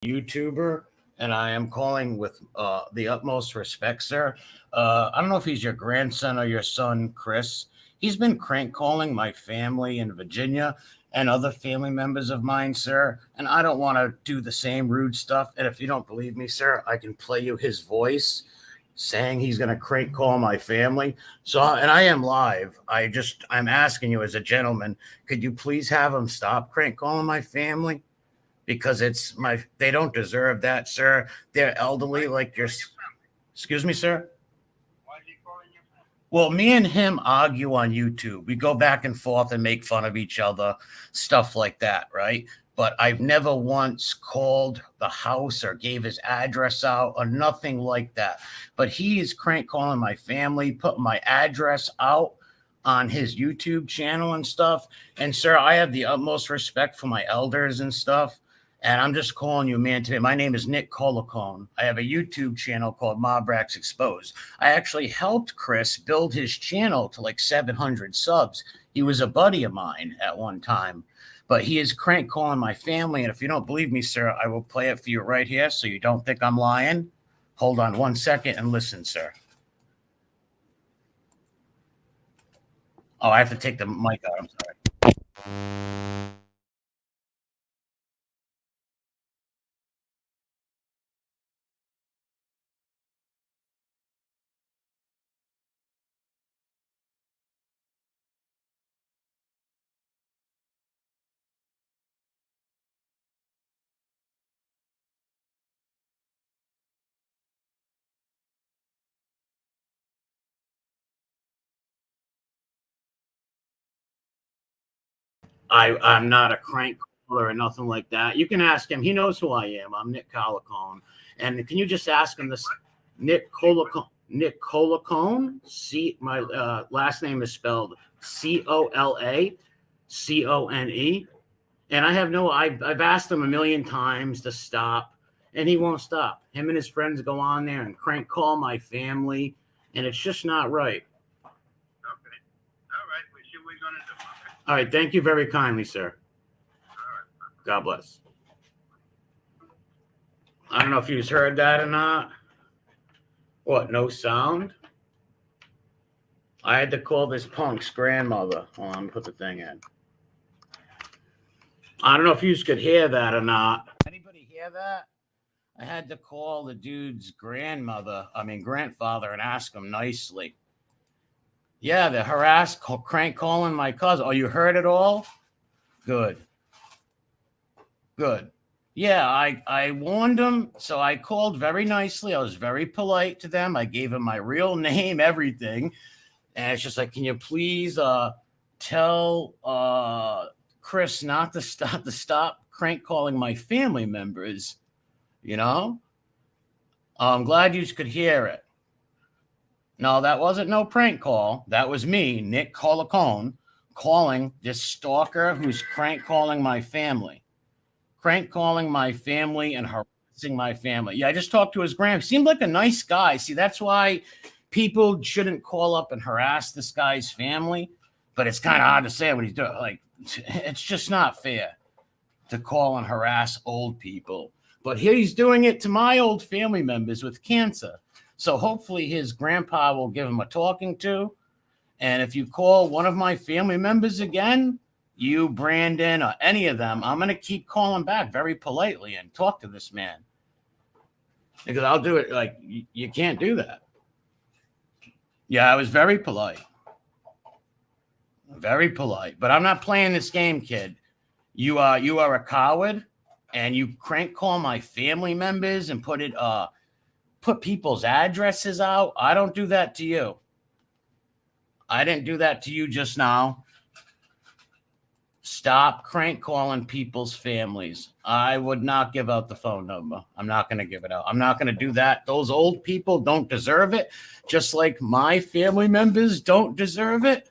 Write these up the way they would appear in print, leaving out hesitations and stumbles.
YouTuber, and I am calling with the utmost respect, sir. I don't know if he's your grandson or your son, Chris. He's been crank calling my family in Virginia and other family members of mine, sir. And I don't want to do the same rude stuff. And if you don't believe me, sir, I can play you his voice saying he's going to crank call my family. So, and I am live. I'm asking you as a gentleman, could you please have him stop crank calling my family? Because they don't deserve that, sir. They're elderly like your, excuse me, sir. Why is he calling you? Well, me and him argue on YouTube. We go back and forth and make fun of each other, stuff like that, right? But I've never once called the house or gave his address out or nothing like that. But he is crank calling my family, putting my address out on his YouTube channel and stuff. And sir, I have the utmost respect for my elders and stuff. And I'm just calling you, man, today. My name is Nick Colacone. I have a YouTube channel called Mobrax Exposed. I actually helped Chris build his channel to like 700 subs. He was a buddy of mine at one time. But he is crank calling my family. And if you don't believe me, sir, I will play it for you right here so you don't think I'm lying. Hold on 1 second and listen, sir. Oh, I have to take the mic out. I'm sorry. I'm not a crank caller or nothing like that. You can ask him. He knows who I am. I'm Nick Colacone. And can you just ask him this? Nick Colacone. Nick Colacone. My last name is spelled Colacone. And I've asked him a million times to stop, and he won't stop. Him and his friends go on there and crank call my family, and it's just not right. Okay. All right. We see what we're going to do. Okay. All right. Thank you very kindly, sir. All right. God bless. I don't know if you've heard that or not. What, no sound? I had to call this punk's grandmother. Hold on, put the thing in. I don't know if you could hear that or not. Anybody hear that? I had to call the dude's grandfather, and ask him nicely. Yeah, they're crank calling my cousin. Oh, you heard it all? Good. Yeah, I warned him, so I called very nicely. I was very polite to them. I gave him my real name, everything. And it's just like, can you please tell Chris not to stop crank calling my family members, you know? I'm glad you could hear it. No, that wasn't no prank call. That was me, Nick Colacone, calling this stalker who's crank calling my family. Crank calling my family and harassing my family. Yeah, I just talked to his grandpa. Seemed like a nice guy. See, that's why people shouldn't call up and harass this guy's family. But it's kind of hard to say what he's doing. Like, it's just not fair to call and harass old people. But he's doing it to my old family members with cancer. So hopefully his grandpa will give him a talking to. And if you call one of my family members again, you, Brandon, or any of them, I'm going to keep calling back very politely and talk to this man. Because I'll do it like, you can't do that. Yeah, I was very polite. Very polite. But I'm not playing this game, kid. You are a coward, and you crank call my family members and put people's addresses out. I don't do that to you. I didn't do that to you just now. Stop crank calling people's families. I would not give out the phone number. I'm not going to give it out. I'm not going to do that. Those old people don't deserve it, just like my family members don't deserve it.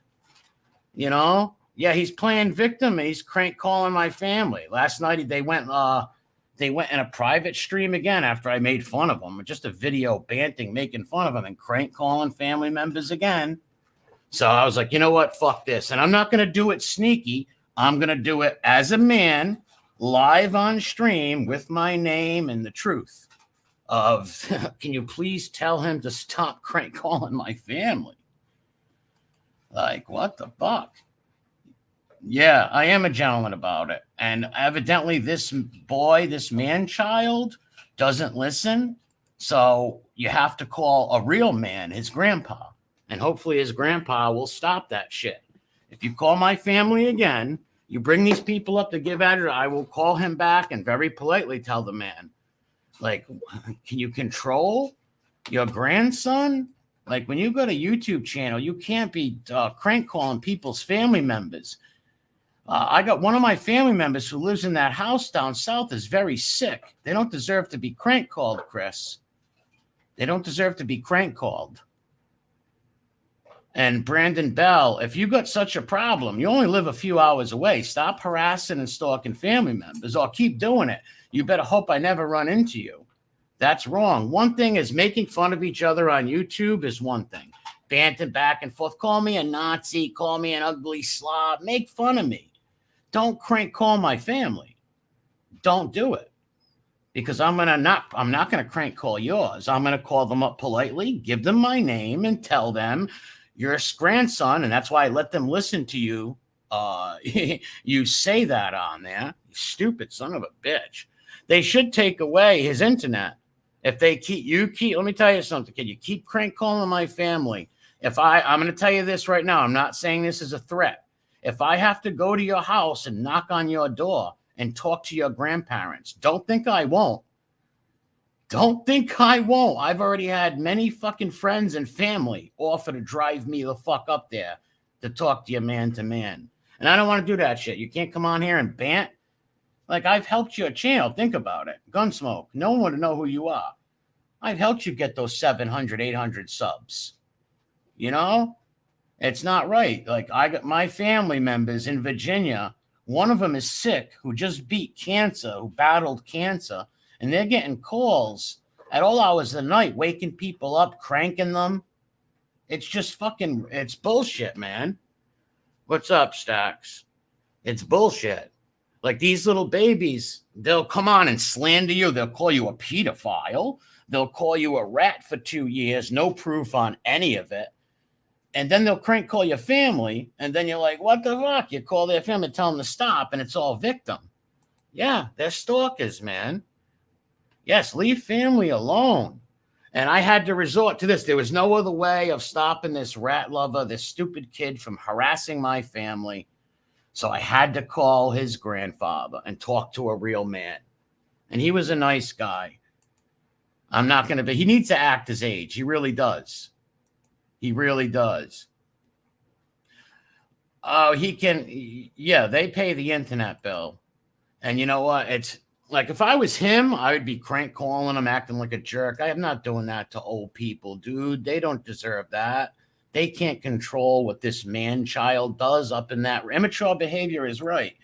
You know? Yeah, he's playing victim. He's crank calling my family. Last night they went in a private stream again after I made fun of them. Just a video banting, making fun of them, and crank calling family members again. So I was like, you know what? Fuck this. And I'm not going to do it sneaky. I'm going to do it as a man live on stream with my name and the truth of, can you please tell him to stop crank calling my family? Like, what the fuck? Yeah, I am a gentleman about it. And evidently this boy, this man-child, doesn't listen. So you have to call a real man, his grandpa. And hopefully his grandpa will stop that shit. If you call my family again, you bring these people up to give address, I will call him back and very politely tell the man, like, can you control your grandson? Like, when you go to YouTube channel, you can't be crank calling people's family members. I got one of my family members who lives in that house down south is very sick. They don't deserve to be crank called, Chris. They don't deserve to be crank called. And Brandon Bell, if you got such a problem, you only live a few hours away. Stop harassing and stalking family members, or keep doing it. You better hope I never run into you. That's wrong. One thing is making fun of each other on YouTube is one thing. Banting back and forth. Call me a Nazi. Call me an ugly slob. Make fun of me. Don't crank call my family. Don't do it. Because I'm not going to crank call yours. I'm going to call them up politely, give them my name, and tell them you're a grandson, and that's why I let them listen to you. You say that on there, you stupid son of a bitch. They should take away his internet. If they keep, let me tell you something, kid. You keep crank calling my family. I'm going to tell you this right now. I'm not saying this as a threat. If I have to go to your house and knock on your door and talk to your grandparents, don't think I won't. Don't think I won't. I've already had many fucking friends and family offer to drive me the fuck up there to talk to you man to man. And I don't want to do that shit. You can't come on here and bant. Like, I've helped your channel. Think about it. Gunsmoke. No one would know who you are. I've helped you get those 700, 800 subs. You know? It's not right. Like, I got my family members in Virginia. One of them is sick, who just beat cancer, who battled cancer. And they're getting calls at all hours of the night, waking people up, cranking them. It's just it's bullshit, man. What's up, Stacks? It's bullshit. Like, these little babies, they'll come on and slander you. They'll call you a pedophile. They'll call you a rat for 2 years, no proof on any of it. And then they'll crank call your family, and then you're like, what the fuck? You call their family, tell them to stop, and it's all victim. Yeah, they're stalkers, man. Yes, leave family alone. And I had to resort to this. There was no other way of stopping this rat lover, this stupid kid, from harassing my family. So I had to call his grandfather and talk to a real man. And he was a nice guy. I'm not going to be, he needs to act his age. He really does. He really does. Oh, he can. Yeah, they pay the internet bill. And you know what? It's like, if I was him, I would be crank calling him, acting like a jerk. I am not doing that to old people, dude. They don't deserve that. They can't control what this man-child does up in that. Immature behavior is right.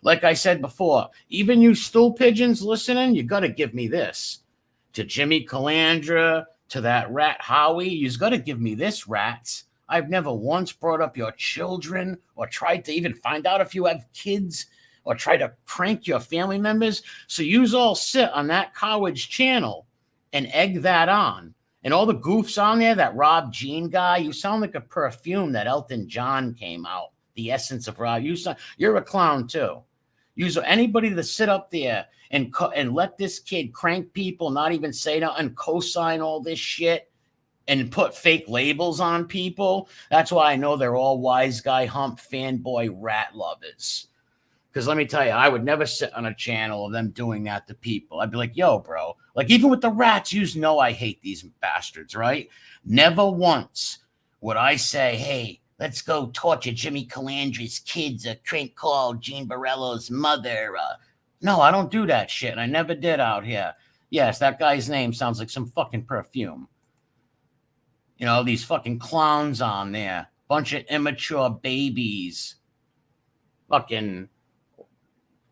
Like I said before, even you stool pigeons listening, you got to give me this. To Jimmy Calandra, to that rat Howie, you've got to give me this, rats. I've never once brought up your children or tried to even find out if you have kids or try to prank your family members. So yous all sit on that college channel and egg that on. And all the goofs on there, that Rob Jean guy, you sound like a perfume that Elton John came out. The essence of Rob. You're a clown too. Use anybody to sit up there and let this kid crank people, not even say no, and co-sign all this shit and put fake labels on people. That's why I know they're all wise guy hump fanboy rat lovers. Because let me tell you, I would never sit on a channel of them doing that to people. I'd be like, yo, bro, like, even with the rats, you know I hate these bastards, right? Never once would I say, hey, let's go torture Jimmy Calandra's kids, crank call Gene Borello's mother. No, I don't do that shit, and I never did out here. Yes, that guy's name sounds like some fucking perfume. You know, these fucking clowns on there. Bunch of immature babies. Fucking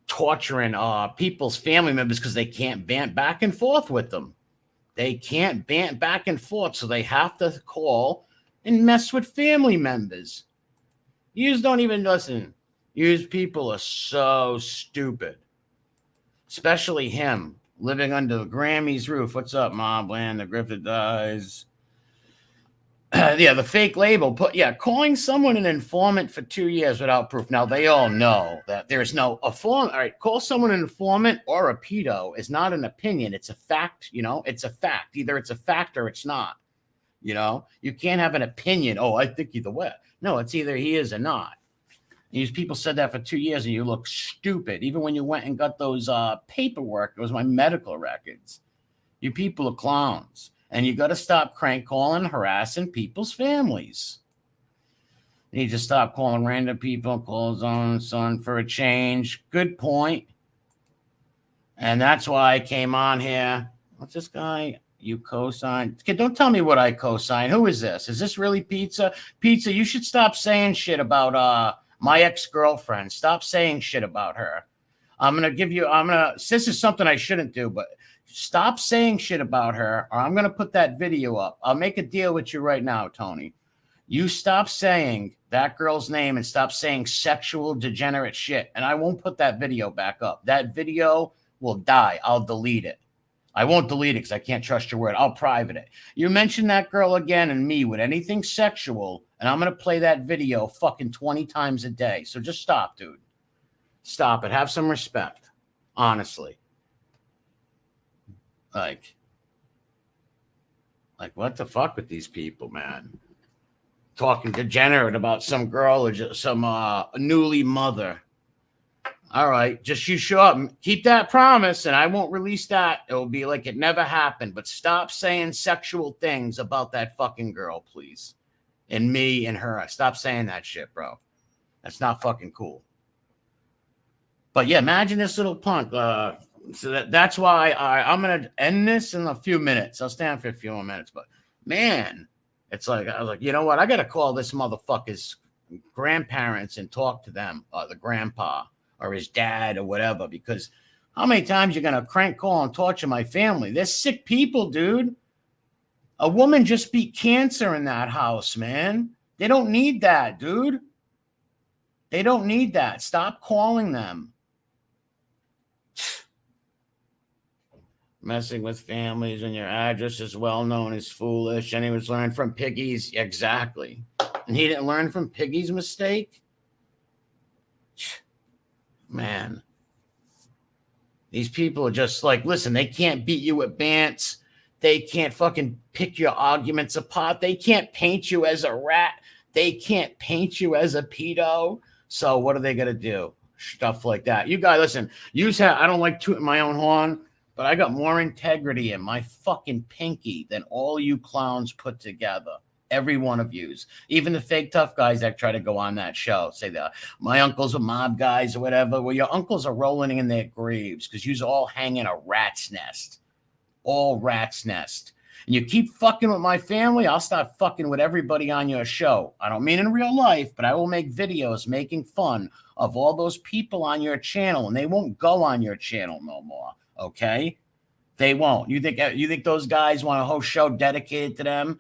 torturing people's family members because they can't bant back and forth with them. They can't bant back and forth, so they have to call and mess with family members. You don't even listen. You people are so stupid. especially him living under the Grammy's roof. What's up, Mom? Bland, the Griffith dies. Yeah, the fake label. Calling someone an informant for 2 years without proof. Now, they all know that there's no informant. All right, call someone an informant or a pedo is not an opinion. It's a fact, it's a fact. Either it's a fact or it's not, You can't have an opinion. Oh, I think either way. No, it's either he is or not. These people said that for 2 years and you look stupid. Even when you went and got those paperwork, it was my medical records. You people are clowns. And you got to stop crank calling, harassing people's families. You need to stop calling random people, call zone, son, for a change. Good point. And that's why I came on here. What's this guy? You co-signed. Don't tell me what I co-signed. Who is this? Is this really Pizza? Pizza, you should stop saying shit about my ex-girlfriend. Stop saying shit about her. This is something I shouldn't do, but stop saying shit about her, or I'm going to put that video up. I'll make a deal with you right now, Tony. You stop saying that girl's name and stop saying sexual degenerate shit, and I won't put that video back up. That video will die. I'll delete it. I won't delete it because I can't trust your word. I'll private it. You mention that girl again and me with anything sexual, and I'm going to play that video fucking 20 times a day. So just stop, dude. Stop it. Have some respect. Honestly. Like what the fuck with these people, man? Talking degenerate about some girl or just some newly mother. All right, just you show up. Keep that promise, and I won't release that. It will be like it never happened. But stop saying sexual things about that fucking girl, please. And me and her. Stop saying that shit, bro. That's not fucking cool. But yeah, imagine this little punk. So that's why I'm going to end this in a few minutes. I'll stand for a few more minutes. But, man, it's like, I was like, you know what? I got to call this motherfucker's grandparents and talk to them, the grandpa or his dad or whatever, because how many times you going to crank call and torture my family? They're sick people, dude. A woman just beat cancer in that house, man. They don't need that, dude. They don't need that. Stop calling them. Messing with families and your address is well known is foolish. And he was learned from Piggy's. Exactly. And he didn't learn from Piggy's mistake? Man. These people are just like, listen, they can't beat you at Bants. They can't fucking pick your arguments apart. They can't paint you as a rat. They can't paint you as a pedo. So what are they going to do? Stuff like that. You guys, listen, I don't like tooting my own horn, but I got more integrity in my fucking pinky than all you clowns put together. Every one of yous. Even the fake tough guys that try to go on that show. Say that my uncles are mob guys or whatever. Well, your uncles are rolling in their graves because you's all hanging a rat's nest. All rat's nest. And you keep fucking with my family, I'll start fucking with everybody on your show. I don't mean in real life, but I will make videos making fun of all those people on your channel, and they won't go on your channel no more. Okay? They won't. You think those guys want a whole show dedicated to them?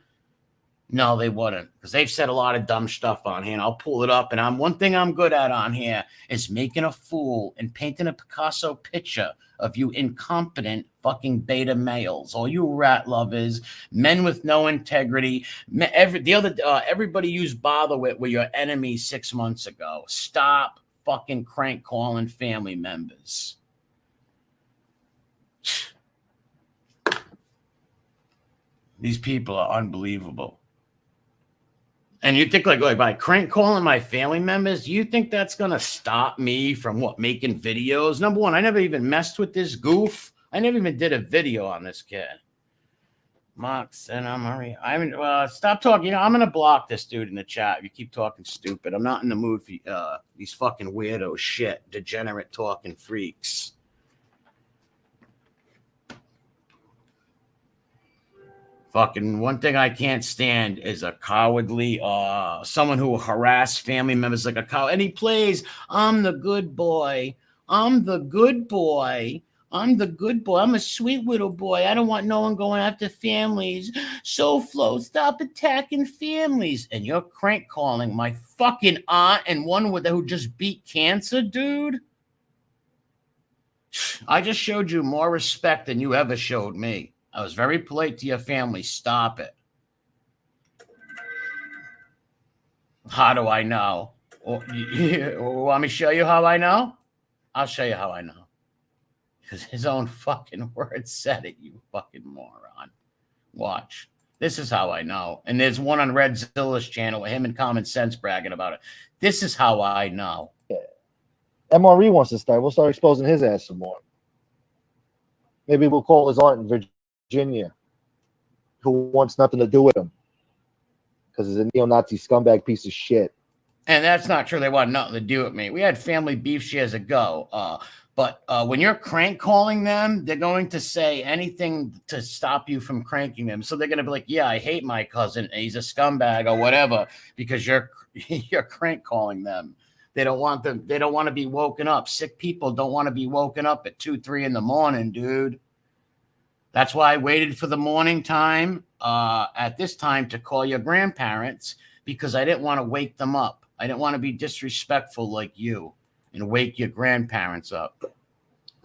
No, they wouldn't, because they've said a lot of dumb stuff on here, and I'll pull it up. And one thing I'm good at on here is making a fool and painting a Picasso picture of you incompetent fucking beta males, all you rat lovers, men with no integrity. Everybody you bother with were your enemies 6 months ago. Stop fucking crank calling family members. These people are unbelievable. And you think like by crank calling my family members, you think that's going to stop me from making videos? Number one, I never even messed with this goof. I never even did a video on this kid. Mox and Marie. Stop talking. I'm going to block this dude in the chat if you keep talking stupid. I'm not in the mood for these fucking weirdo shit, degenerate talking freaks. Fucking one thing I can't stand is a cowardly, someone who will harass family members like a cow. And he plays, I'm the good boy. I'm the good boy. I'm the good boy. I'm a sweet little boy. I don't want no one going after families. So Flo, stop attacking families. And you're crank calling my fucking aunt and one who just beat cancer, dude. I just showed you more respect than you ever showed me. I was very polite to your family. Stop it. How do I know? Want me to show you how I know? I'll show you how I know. Because his own fucking words said it, you fucking moron. Watch. This is how I know. And there's one on Red Zilla's channel with him and Common Sense bragging about it. This is how I know. Yeah. MRE wants to start. We'll start exposing his ass some more. Maybe we'll call his aunt in Virginia, who wants nothing to do with him because he's a neo-Nazi scumbag piece of shit. And that's not true. They want nothing to do with me. We had family beef years ago. But when you're crank calling them, they're going to say anything to stop you from cranking them. So they're going to be like, yeah, I hate my cousin. He's a scumbag or whatever, because you're crank calling them. They don't want them. They don't want to be woken up. Sick people don't want to be woken up at 2, 3 in the morning, dude. That's why I waited for the morning time at this time to call your grandparents, because I didn't want to wake them up. I didn't want to be disrespectful like you and wake your grandparents up.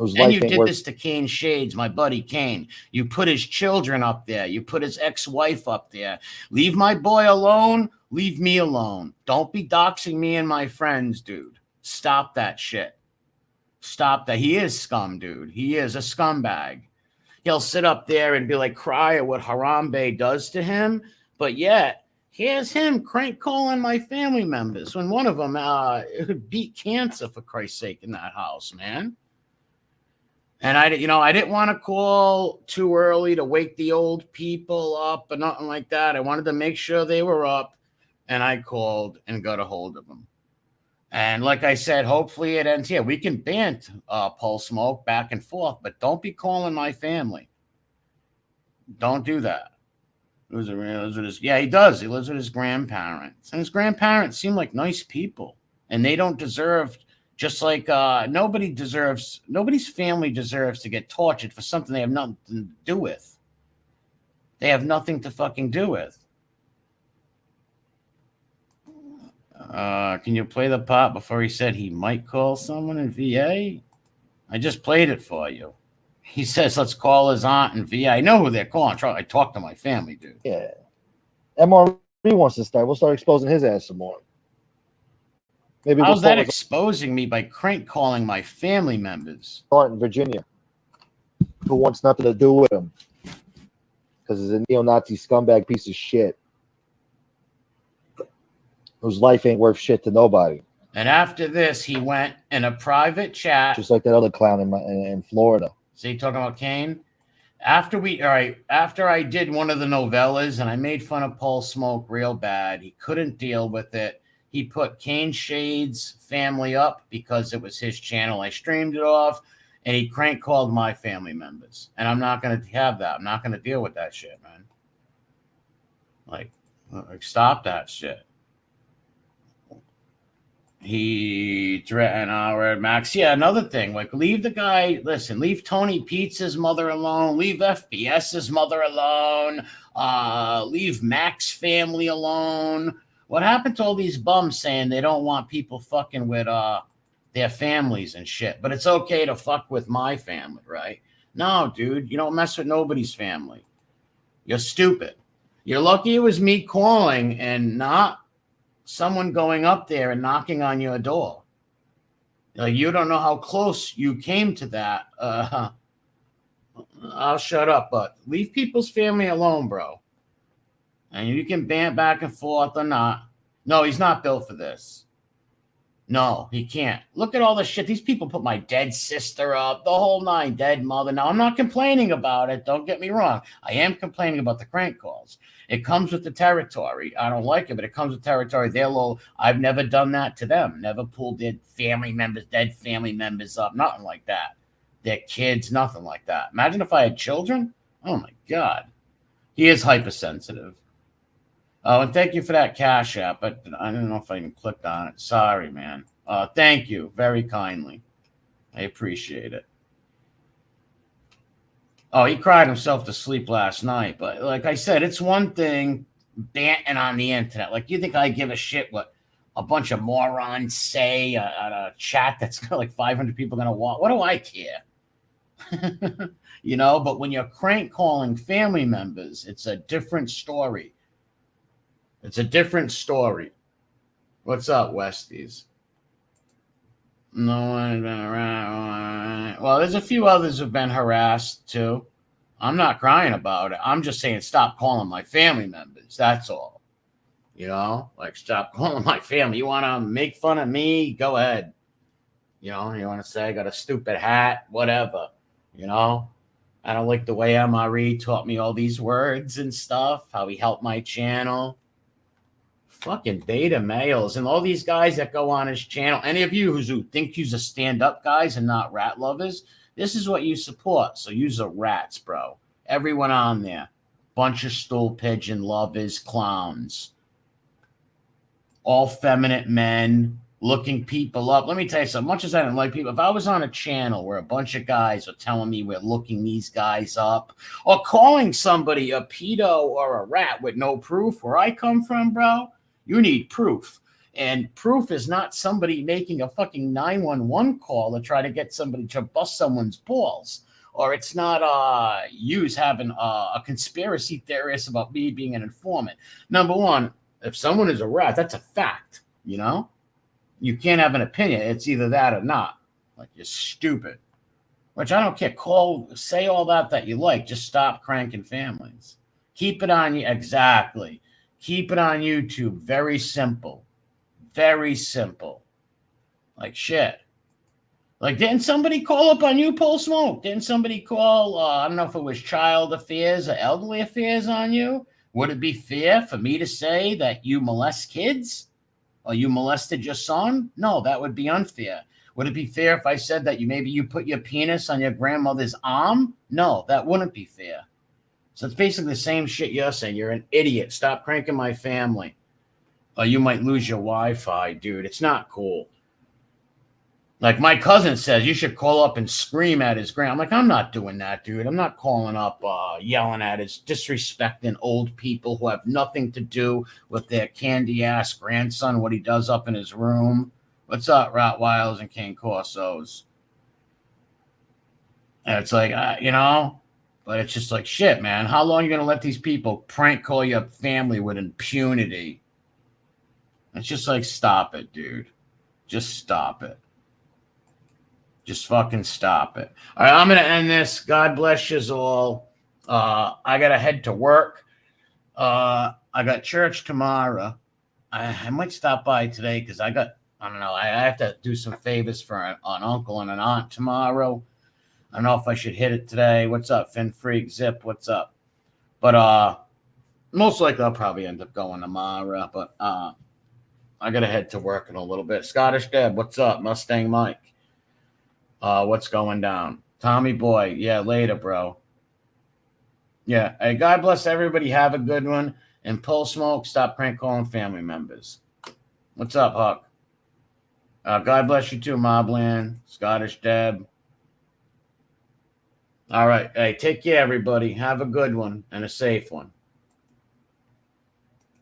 And you did this to Kane Shades, my buddy Kane. You put his children up there. You put his ex-wife up there. Leave my boy alone. Leave me alone. Don't be doxing me and my friends, dude. Stop that shit. Stop that. He is scum, dude. He is a scumbag. He'll sit up there and be like, cry at what Harambe does to him. But yet, here's him crank calling my family members when one of them beat cancer, for Christ's sake, in that house, man. And I didn't want to call too early to wake the old people up or nothing like that. I wanted to make sure they were up, and I called and got a hold of them. And like I said, hopefully it ends here. We can bant Pulse Smoke back and forth, but don't be calling my family. Don't do that. Yeah, he does. He lives with his grandparents. And his grandparents seem like nice people. And they don't deserve, just like nobody's family deserves to get tortured for something they have nothing to do with. They have nothing to fucking do with. Can you play the part before he said he might call someone in VA? I just played it for you. He says, let's call his aunt in VA. I know who they're calling. I talked to my family, dude. Yeah. MRE wants to start. We'll start exposing his ass some more. Maybe how's that exposing me by crank calling my family members? Aunt in Virginia, who wants nothing to do with him because he's a neo-Nazi scumbag piece of shit whose life ain't worth shit to nobody. And after this, he went in a private chat, just like that other clown in Florida. See, talking about Kane. After I did one of the novellas and I made fun of Paul Smoke real bad, he couldn't deal with it. He put Kane Shades' family up because it was his channel. I streamed it off, and he crank called my family members. And I'm not going to have that. I'm not going to deal with that shit, man. Like, stop that shit. He threatened our Max. Yeah, another thing. Like, leave the guy. Listen, leave Tony Pizza's mother alone. Leave FBS's mother alone. Leave Mac's family alone. What happened to all these bums saying they don't want people fucking with their families and shit? But it's okay to fuck with my family, right? No, dude, you don't mess with nobody's family. You're stupid. You're lucky it was me calling and not someone going up there and knocking on your door. Like, you don't know how close you came to that. I'll shut up, but leave people's family alone, bro. And you can bant back and forth or not. No, he's not built for this. No, he can't. Look at all the shit. These people put my dead sister up, the whole 9, dead mother. Now, I'm not complaining about it. Don't get me wrong. I am complaining about the crank calls. It comes with the territory. I don't like it, but it comes with territory. I've never done that to them. Never pulled their family members, dead family members up. Nothing like that. Their kids, nothing like that. Imagine if I had children. Oh, my God. He is hypersensitive. Oh, and thank you for that Cash App, but I don't know if I even clicked on it. Sorry, man. Thank you very kindly. I appreciate it. Oh, he cried himself to sleep last night. But like I said, it's one thing banting on the internet. Like, you think I give a shit what a bunch of morons say on a chat that's got like 500 people going to watch? What do I care? You know, but when you're crank calling family members, it's a different story. It's a different story. What's up, Westies? No one's been around. Well, there's a few others who've been harassed too. I'm not crying about it. I'm just saying stop calling my family members. That's all. You know, like stop calling my family. You want to make fun of me? Go ahead. You know, you want to say I got a stupid hat, whatever. You know, I don't like the way MRE taught me all these words and stuff, how he helped my channel. Fucking beta males and all these guys that go on his channel. Any of you who think you're a stand-up guys and not rat lovers, this is what you support. So you're rats, bro. Everyone on there. Bunch of stool pigeon lovers, clowns. All feminine men looking people up. Let me tell you something. Much as I don't like people, if I was on a channel where a bunch of guys are telling me we're looking these guys up or calling somebody a pedo or a rat with no proof where I come from, bro, you need proof. And proof is not somebody making a fucking 911 call to try to get somebody to bust someone's balls. Or it's not yous having a conspiracy theorist about me being an informant. Number one, if someone is a rat, that's a fact, you know? You can't have an opinion. It's either that or not. Like, you're stupid. Which I don't care. Say all that you like. Just stop cranking families. Keep it on you. Exactly. Keep it on YouTube. Very simple. Very simple. Like shit. Like, didn't somebody call up on you, Pole Smoke? Didn't somebody call, I don't know if it was child affairs or elderly affairs on you? Would it be fair for me to say that you molest kids? Or you molested your son? No, that would be unfair. Would it be fair if I said that maybe you put your penis on your grandmother's arm? No, that wouldn't be fair. So it's basically the same shit you're saying. You're an idiot. Stop cranking my family. Or you might lose your Wi-Fi, dude. It's not cool. Like my cousin says, you should call up and scream at his grand. I'm like, I'm not doing that, dude. I'm not calling up, yelling at his disrespecting old people who have nothing to do with their candy ass grandson, what he does up in his room. What's up, Rottweilers and King Corsos? And it's like, you know, but it's just like shit, man. How long are you gonna let these people prank call your family with impunity? It's just like, stop it, dude. Just stop it. Just fucking stop it. All right, I'm going to end this. God bless you all. I got to head to work. I got church tomorrow. I might stop by today because I don't know. I have to do some favors for an uncle and an aunt tomorrow. I don't know if I should hit it today. What's up, Fin Freak? Zip, what's up? But most likely I'll probably end up going tomorrow. But I got to head to work in a little bit. Scottish Deb, what's up? Mustang Mike. What's going down? Tommy Boy. Yeah, later, bro. Yeah. Hey, God bless everybody. Have a good one. And Pole Smoke, stop prank calling family members. What's up, Huck? God bless you too, Mobland. Scottish Deb. All right. Hey, take care, everybody. Have a good one and a safe one.